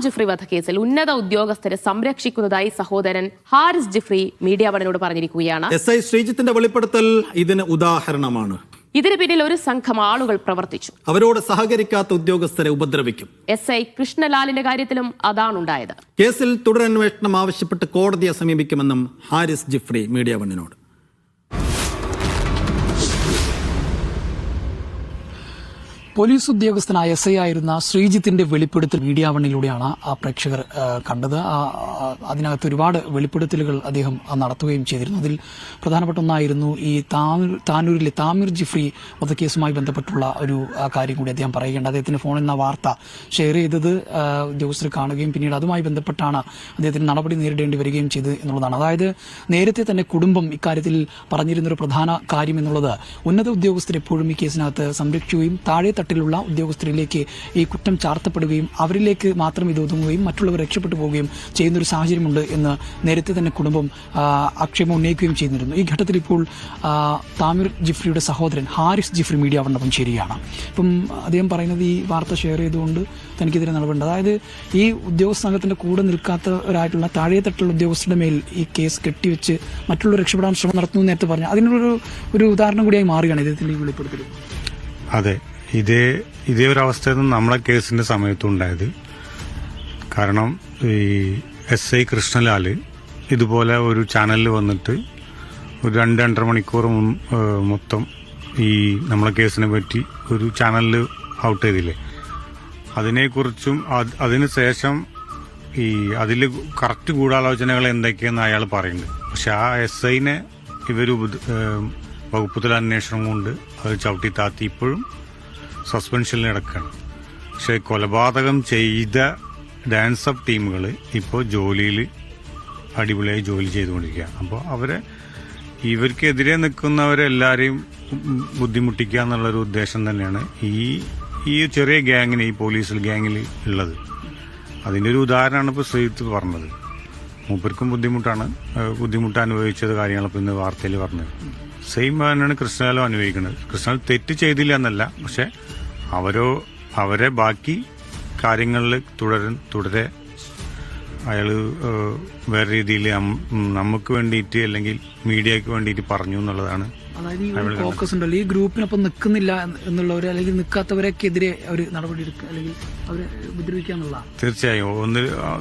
ജിഫ്രി വധക്കേസിൽ ഉന്നത ഉദ്യോഗസ്ഥരെ സംരക്ഷിക്കുന്നതായി സഹോദരൻ ഹാരിസ് ജിഫ്രി മീഡിയ വണിനോട് പറഞ്ഞിരിക്കുകയാണ്. SI ശ്രീജിത്തിന്റെ വെളിപ്പെടുത്തൽ ഇതിന് ഉദാഹരണമാണ്. ഇതിന് പിന്നിൽ ഒരു സംഘം ആളുകൾ പ്രവർത്തിച്ചു. അവരോട് സഹകരിക്കാത്ത ഉദ്യോഗസ്ഥരെ ഉപദ്രവിക്കും. SI കൃഷ്ണലാലിന്റെ കാര്യത്തിലും അതാണുണ്ടായത്. കേസിൽ തുടരന്വേഷണം ആവശ്യപ്പെട്ട് കോടതിയെ സമീപിക്കുമെന്നും ഹാരിസ് ജിഫ്രി മീഡിയ വണ്ണിനോട്. പോലീസ് ഉദ്യോഗസ്ഥനായ SI ആയിരുന്ന ശ്രീജിത്തിന്റെ വെളിപ്പെടുത്തൽ മീഡിയ വണ്ണിലൂടെയാണ് പ്രേക്ഷകർ കണ്ടത്. അതിനകത്ത് ഒരുപാട് വെളിപ്പെടുത്തലുകൾ അദ്ദേഹം നടത്തുകയും ചെയ്തിരുന്നു. അതിൽ പ്രധാനപ്പെട്ട ഒന്നായിരുന്നു ഈ താനൂരിലെ താമിർ ജിഫ്രി വധക്കേസുമായി ബന്ധപ്പെട്ടുള്ള ഒരു കാര്യം കൂടി അദ്ദേഹം പറയുകയുണ്ട്. അദ്ദേഹത്തിന്റെ ഫോണിൽ നിന്ന് വാർത്ത ഷെയർ ചെയ്തത് ഉദ്യോഗസ്ഥർ കാണുകയും പിന്നീട് അതുമായി ബന്ധപ്പെട്ടാണ് അദ്ദേഹത്തിന് നടപടി നേരിടേണ്ടി വരികയും ചെയ്തത് എന്നുള്ളതാണ്. അതായത് നേരത്തെ തന്നെ കുടുംബം ഇക്കാര്യത്തിൽ പറഞ്ഞിരുന്നൊരു പ്രധാന കാര്യം എന്നുള്ളത് ഉന്നത ഉദ്യോഗസ്ഥർ എപ്പോഴും ഈ കേസിനകത്ത് സംരക്ഷിക്കുകയും താഴെ തട്ടിലുള്ള ഉദ്യോഗസ്ഥരിലേക്ക് ഈ കുറ്റം ചാർത്തപ്പെടുകയും അവരിലേക്ക് മാത്രം ഇത് ഒതുങ്ങുകയും മറ്റുള്ളവർ രക്ഷപ്പെട്ടു പോവുകയും ചെയ്യുന്നൊരു സാഹചര്യമുണ്ട് എന്ന് നേരത്തെ തന്നെ കുടുംബം ആക്ഷേപം ഉന്നയിക്കുകയും ചെയ്യുന്നിരുന്നു. ഈ ഘട്ടത്തിൽ ഇപ്പോൾ താമിർ ജിഫ്രിയുടെ സഹോദരൻ ഹാരിസ് ജിഫ്രി മീഡിയ വണ്ണപ്പം ചേരുകയാണ്. ഇപ്പം അദ്ദേഹം പറയുന്നത് ഈ വാർത്ത ഷെയർ ചെയ്തുകൊണ്ട് തനിക്കെതിരെ നടപടി, അതായത് ഈ ഉദ്യോഗസ്ഥ സംഘത്തിന്റെ കൂടെ നിൽക്കാത്തവരായിട്ടുള്ള താഴെ തട്ടിലുള്ള ഉദ്യോഗസ്ഥരുടെ മേൽ ഈ കേസ് കെട്ടിവെച്ച് മറ്റുള്ളവർ രക്ഷപ്പെടാൻ ശ്രമം നടത്തുന്നു നേരത്തെ പറഞ്ഞു. അതിനൊരു ഉദാഹരണം കൂടിയായി മാറുകയാണ് ഇദ്ദേഹത്തിന്റെ ഈ വെളിപ്പെടുത്തൽ. അതെ, ഇതേ ഒരു അവസ്ഥയൊന്നും നമ്മളെ കേസിന്റെ സമയത്തും ഉണ്ടായത്. കാരണം ഈ SI കൃഷ്ണലാല് ഇതുപോലെ ഒരു ചാനലിൽ വന്നിട്ട് ഒരു 2-2.5 മണിക്കൂർ മൊത്തം ഈ നമ്മളെ കേസിനെ പറ്റി ഒരു ചാനലിൽ ഔട്ട് ചെയ്തില്ലേ, അതിനെക്കുറിച്ചും അതിനുശേഷം ഈ അതിൽ കറക്റ്റ് ഗൂഢാലോചനകൾ എന്തൊക്കെയെന്ന് അയാൾ പറയുന്നുണ്ട്. പക്ഷെ ആ SIനെ ഇവർ വകുപ്പ് തല അന്വേഷണം കൊണ്ട് അത് ചവിട്ടി താത്തി ഇപ്പോഴും സസ്പെൻഷനിൽ കിടക്കുകയാണ്. പക്ഷെ കൊലപാതകം ചെയ്ത ഡാൻസ് അപ്പ് ടീമുകൾ ഇപ്പോൾ ജോലിയിൽ അടിപൊളിയായി ജോലി ചെയ്തുകൊണ്ടിരിക്കുകയാണ്. അപ്പോൾ ഇവർക്കെതിരെ നിൽക്കുന്നവരെല്ലാവരെയും ബുദ്ധിമുട്ടിക്കുക എന്നുള്ളൊരു ഉദ്ദേശം തന്നെയാണ് ഈ ചെറിയ ഗ്യാങ്ങിന്, ഈ പോലീസ് ഗ്യാങ്ങിൽ ഉള്ളത്. അതിൻ്റെ ഒരു ഉദാഹരണമാണ് ഇപ്പോൾ ശ്രീജിത്ത് പറഞ്ഞത്. മൂപ്പർക്കും ബുദ്ധിമുട്ട് അനുഭവിച്ചത് കാര്യങ്ങളൊക്കെ ഇന്ന് വാർത്തയിൽ പറഞ്ഞത്. സെയിം തന്നെയാണ് കൃഷ്ണലാലും അനുഭവിക്കുന്നത്. കൃഷ്ണലാൽ തെറ്റ് ചെയ്തില്ല എന്നല്ല, പക്ഷെ അവരെ ബാക്കി കാര്യങ്ങളിൽ തുടരെ അയാൾ വേറെ രീതിയിൽ നമുക്ക് വേണ്ടിയിട്ട് അല്ലെങ്കിൽ മീഡിയക്ക് വേണ്ടിയിട്ട് പറഞ്ഞു എന്നുള്ളതാണ്. അതായത് ഈ ഫോക്കസ് ഉണ്ടല്ലോ, ഈ ഗ്രൂപ്പിനൊപ്പം നിൽക്കുന്നില്ല എന്നുള്ളവർ അല്ലെങ്കിൽ നിൽക്കാത്തവരൊക്കെതിരെ അവർ നടപടി എടുക്കുക അല്ലെങ്കിൽ അവരെ ഉപദ്രവിക്കുക. തീർച്ചയായും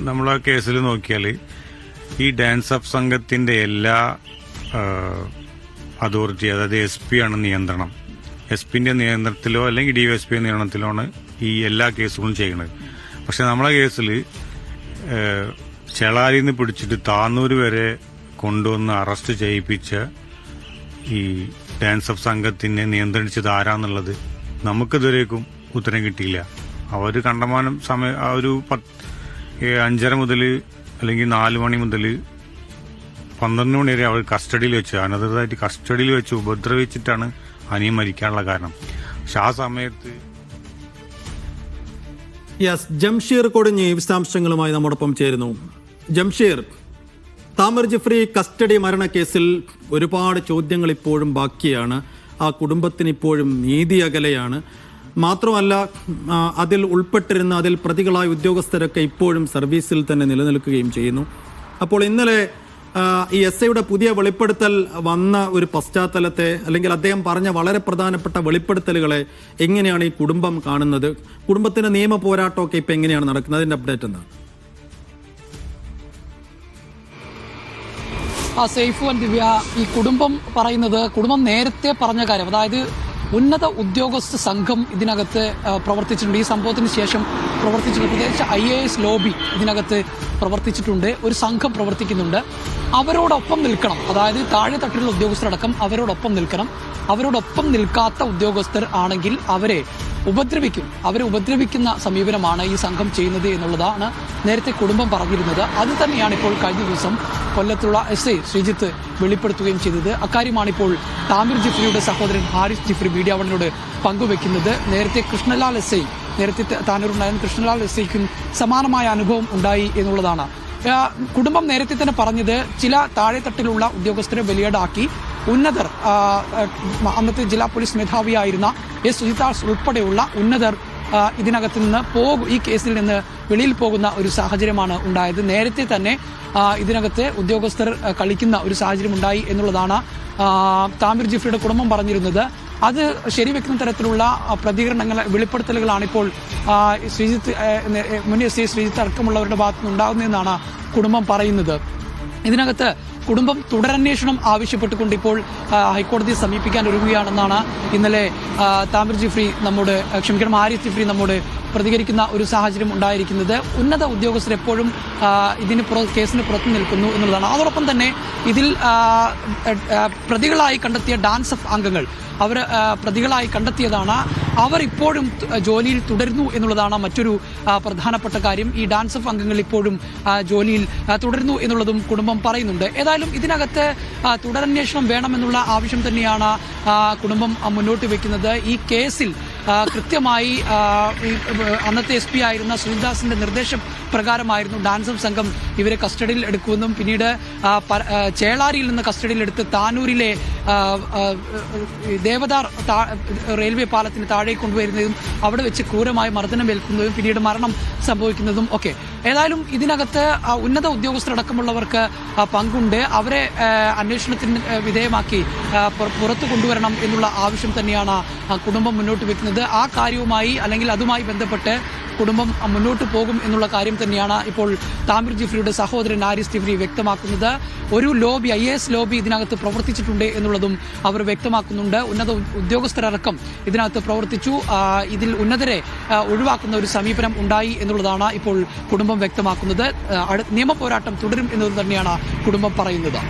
നമ്മളെ കേസിൽ നോക്കിയാൽ ഈ ഡാൻസ് അപ്പ് സംഘത്തിന്റെ എല്ലാ അതോറിറ്റി, അതായത് SP ആണ് നിയന്ത്രണം. SP-ന്റെ നിയന്ത്രണത്തിലോ അല്ലെങ്കിൽ DYSP നിയന്ത്രണത്തിലോ ആണ് ഈ എല്ലാ കേസുകളും ചെയ്യുന്നത്. പക്ഷെ നമ്മളെ കേസിൽ ചെളാരിയിൽ നിന്ന് പിടിച്ചിട്ട് താന്നൂർ വരെ കൊണ്ടുവന്ന് അറസ്റ്റ് ചെയ്യിപ്പിച്ച ഈ ഡാൻസ് അപ്പ് സംഘത്തിനെ നിയന്ത്രിച്ചത് ആരാന്നുള്ളത് നമുക്കിതുവരേക്കും ഉത്തരം കിട്ടിയില്ല. അവർ കണ്ടമാനം സമയം ഒരു 5:30 മുതൽ അല്ലെങ്കിൽ 4 മണി മുതൽ 12 മണി വരെ അവർ കസ്റ്റഡിയിൽ വെച്ച്, അനധികൃതമായിട്ട് കസ്റ്റഡിയിൽ വെച്ച് ഉപദ്രവിച്ചിട്ടാണ് അനിയൻ മരിക്കാനുള്ള കാരണം. പക്ഷെ ആ സമയത്ത് ജംഷീർ കൊടിഞ്ഞി വിശദാംശങ്ങളുമായി നമ്മോടൊപ്പം ചേരുന്നു. ജംഷീർ, താമിർ ജിഫ്രി കസ്റ്റഡി മരണക്കേസിൽ ഒരുപാട് ചോദ്യങ്ങൾ ഇപ്പോഴും ബാക്കിയാണ്. ആ കുടുംബത്തിന് ഇപ്പോഴും നീതി അകലെയാണ്. മാത്രമല്ല, അതിൽ ഉൾപ്പെട്ടിരുന്ന അതിൽ പ്രതികളായ ഉദ്യോഗസ്ഥരൊക്കെ ഇപ്പോഴും സർവീസിൽ തന്നെ നിലനിൽക്കുകയും ചെയ്യുന്നു. അപ്പോൾ ഇന്നലെ ഈ SIയുടെ പുതിയ വെളിപ്പെടുത്തൽ വന്ന ഒരു പശ്ചാത്തലത്തെ, അല്ലെങ്കിൽ അദ്ദേഹം പറഞ്ഞ വളരെ പ്രധാനപ്പെട്ട വെളിപ്പെടുത്തലുകളെ എങ്ങനെയാണ് ഈ കുടുംബം കാണുന്നത്? കുടുംബത്തിന്റെ നിയമ പോരാട്ടമൊക്കെ ഇപ്പൊ എങ്ങനെയാണ് നടക്കുന്നത്? അതിന്റെ അപ്ഡേറ്റ് എന്താണ്? സൈഫു ആൻഡ് ദിവ്യ, ഈ കുടുംബം നേരത്തെ പറഞ്ഞ കാര്യം, അതായത് ഉന്നത ഉദ്യോഗസ്ഥ സംഘം ഇതിനകത്ത് പ്രവർത്തിച്ചിട്ടുണ്ട്. ഈ സംഭവത്തിന് ശേഷം പ്രവർത്തിച്ചിട്ടുണ്ട്. പ്രത്യേകിച്ച് IAS ലോബി ഇതിനകത്ത് പ്രവർത്തിച്ചിട്ടുണ്ട്. ഒരു സംഘം പ്രവർത്തിക്കുന്നുണ്ട്. അവരോടൊപ്പം നിൽക്കണം, അതായത് താഴെ തട്ടിലുള്ള ഉദ്യോഗസ്ഥരടക്കം അവരോടൊപ്പം നിൽക്കണം. അവരോടൊപ്പം നിൽക്കാത്ത ഉദ്യോഗസ്ഥർ ആണെങ്കിൽ അവരെ ഉപദ്രവിക്കുന്ന സമീപനമാണ് ഈ സംഘം ചെയ്യുന്നത് എന്നുള്ളതാണ് നേരത്തെ കുടുംബം പറഞ്ഞിരുന്നത്. അത് തന്നെയാണ് ഇപ്പോൾ കഴിഞ്ഞ ദിവസം കൊല്ലത്തുള്ള SI ശ്രീജിത്ത് വെളിപ്പെടുത്തുകയും ചെയ്തത്. അക്കാര്യമാണിപ്പോൾ താമിർ ജിഫ്രിയുടെ സഹോദരൻ ഹാരിസ് ജിഫ്രി മീഡിയ വണ്ണിനോട് പങ്കുവെക്കുന്നത്. നേരത്തെ കൃഷ്ണലാൽ SI, നേരത്തെ താനൂരുണ്ടായിരുന്ന കൃഷ്ണലാൽ SIക്കും സമാനമായ അനുഭവം ഉണ്ടായി എന്നുള്ളതാണ്. കുടുംബം നേരത്തെ തന്നെ പറഞ്ഞത് ചില താഴെത്തട്ടിലുള്ള ഉദ്യോഗസ്ഥരെ ബലിയാടാക്കി ഉന്നതർ, അന്നത്തെ ജില്ലാ പോലീസ് മേധാവിയായിരുന്ന S. സുജിതാസ് ഉൾപ്പെടെയുള്ള ഉന്നതർ ഇതിനകത്ത് നിന്ന് ഈ കേസിൽ നിന്ന് വെളിയിൽ പോകുന്ന ഒരു സാഹചര്യമാണ് ഉണ്ടായത്. നേരത്തെ തന്നെ ഇതിനകത്ത് ഉദ്യോഗസ്ഥർ കളിക്കുന്ന ഒരു സാഹചര്യം ഉണ്ടായി എന്നുള്ളതാണ് താമിർ ജിഫ്രിയുടെ കുടുംബം പറഞ്ഞിരുന്നത്. അത് ശരിവെക്കുന്ന തരത്തിലുള്ള പ്രതികരണങ്ങൾ, വെളിപ്പെടുത്തലുകളാണ് ഇപ്പോൾ മുൻ എസ് ഐ ശ്രീജിത്ത് അടക്കമുള്ളവരുടെ ഭാഗത്തുനിന്ന് ഉണ്ടാകുന്നതെന്നാണ് കുടുംബം പറയുന്നത്. ഇതിനകത്ത് കുടുംബം തുടരന്വേഷണം ആവശ്യപ്പെട്ടുകൊണ്ട് ഇപ്പോൾ ഹൈക്കോടതിയെ സമീപിക്കാൻ ഒരുങ്ങുകയാണെന്നാണ് ഇന്നലെ ഹാരിസ് ജിഫ്രി നമ്മോട് പ്രതികരിക്കുന്ന ഒരു സാഹചര്യം ഉണ്ടായിരിക്കുന്നത്. ഉന്നത ഉദ്യോഗസ്ഥർ എപ്പോഴും കേസിന് പുറത്തു നിൽക്കുന്നു എന്നുള്ളതാണ്. അതോടൊപ്പം തന്നെ ഇതിൽ പ്രതികളായി കണ്ടെത്തിയ ഡാൻസ് ഓഫ് അംഗങ്ങൾ പ്രതികളായി കണ്ടെത്തിയതാണ്. അവർ ഇപ്പോഴും ജോലിയിൽ തുടരുന്നു എന്നുള്ളതാണ് മറ്റൊരു പ്രധാനപ്പെട്ട കാര്യം. ഈ ഡാൻസ് ഓഫ് അംഗങ്ങൾ ഇപ്പോഴും ജോലിയിൽ തുടരുന്നു എന്നുള്ളതും കുടുംബം പറയുന്നുണ്ട്. ഏതായാലും ഇതിനകത്ത് തുടരന്വേഷണം വേണമെന്നുള്ള ആവശ്യം തന്നെയാണ് കുടുംബം മുന്നോട്ട് വെക്കുന്നത്. ഈ കേസിൽ കൃത്യമായി അന്നത്തെ SP ആയിരുന്ന സുനിൽദാസിന്റെ നിർദ്ദേശപ്രകാരമായിരുന്നു ഡാൻസ് ഓഫ് സംഘം ഇവരെ കസ്റ്റഡിയിൽ എടുക്കുമെന്നും പിന്നീട് ചേളാരിയിൽ നിന്ന് കസ്റ്റഡിയിലെടുത്ത് താനൂരിലെ ദേവദാർ റെയിൽവേ പാലത്തിന് താഴേക്ക് കൊണ്ടുവരുന്നതും അവിടെ വെച്ച് ക്രൂരമായി മർദ്ദനമേൽക്കുന്നതും പിന്നീട് മരണം സംഭവിക്കുന്നതും ഒക്കെ. ഏതായാലും ഇതിനകത്ത് ഉന്നത ഉദ്യോഗസ്ഥരടക്കമുള്ളവർക്ക് പങ്കുണ്ട്. അവരെ അന്വേഷണത്തിന് വിധേയമാക്കി പുറത്തു കൊണ്ടുവരണം എന്നുള്ള ആവശ്യം തന്നെയാണ് കുടുംബം മുന്നോട്ട് വെക്കുന്നത്. ആ കാര്യവുമായി അല്ലെങ്കിൽ അതുമായി ബന്ധപ്പെട്ട് കുടുംബം മുന്നോട്ട് പോകും എന്നുള്ള കാര്യം തന്നെയാണ് ഇപ്പോൾ താമിർ ജിഫ്രിയുടെ സഹോദരൻ ഹാരിസ് ജിഫ്രി വ്യക്തമാക്കുന്നത്. ഒരു ലോബി, IAS ലോബി ഇതിനകത്ത് പ്രവർത്തിച്ചിട്ടുണ്ട് എന്നുള്ളതും അവർ വ്യക്തമാക്കുന്നുണ്ട്. ഉന്നത ഉദ്യോഗസ്ഥരടക്കം ഇതിനകത്ത് പ്രവർത്തിച്ചു. ഇതിൽ ഉന്നതരെ ഒഴിവാക്കുന്ന ഒരു സമീപനം ഉണ്ടായി എന്നുള്ളതാണ് ഇപ്പോൾ കുടുംബം വ്യക്തമാക്കുന്നത്. നിയമ പോരാട്ടം തുടരും എന്നത് തന്നെയാണ് കുടുംബം പറയുന്നത്.